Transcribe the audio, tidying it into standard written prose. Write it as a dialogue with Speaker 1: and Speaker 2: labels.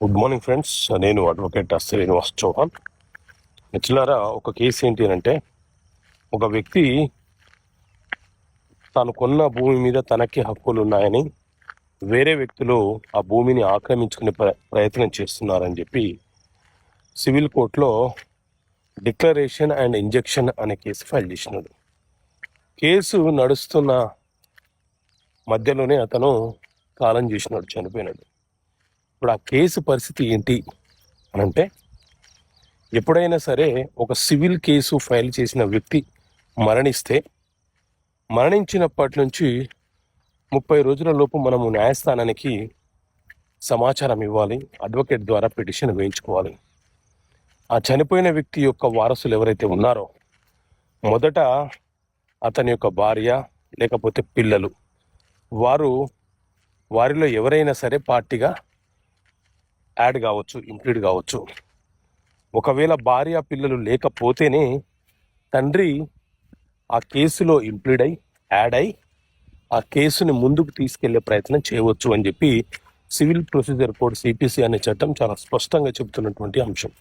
Speaker 1: Good morning friends. నేను advocate Srinivas Chauhan. మిత్రులారా, ఒక కేసు ఏంటి అంటే, ఒక వ్యక్తి తాను కొన్న భూమి మీద తనకి హక్కులు ఉన్నాయని వేరే వ్యక్తులు ఆ భూమిని ఆక్రమించుకునే ప్రయత్నం చేస్తున్నారని చెప్పి సివిల్ కోర్టులో డిక్లరేషన్ అండ్ ఇంజెక్షన్ అనే కేసు ఫైల్ చేసినాడు. కేసు నడుస్తున్న మధ్యలోనే అతను కాలం చేసినాడు, చనిపోయినాడు. ఇప్పుడు ఆ కేసు పరిస్థితి ఏంటి అని అంటే, ఎప్పుడైనా సరే ఒక సివిల్ కేసు ఫైల్ చేసిన వ్యక్తి మరణిస్తే మరణించినప్పటి నుంచి 30 రోజుల లోపు మనము న్యాయస్థానానికి సమాచారం ఇవ్వాలి, అడ్వకేట్ ద్వారా పిటిషన్ వేయించుకోవాలి. ఆ చనిపోయిన వ్యక్తి యొక్క వారసులు ఎవరైతే ఉన్నారో, మొదట అతని యొక్క భార్య లేకపోతే పిల్లలు, వారిలో ఎవరైనా సరే పార్టీగా యాడ్ కావచ్చు, ఇంక్లూడ్ కావచ్చు. ఒకవేళ భార్య పిల్లలు లేకపోతేనే తండ్రి ఆ కేసులో ఇంక్లూడ్ యాడ్ అయి ఆ కేసుని ముందుకు తీసుకెళ్లే ప్రయత్నం చేయవచ్చు అని చెప్పి సివిల్ ప్రొసీజర్ కోడ్ సిపిసి అనే చట్టం చాలా స్పష్టంగా చెబుతున్నటువంటి అంశం.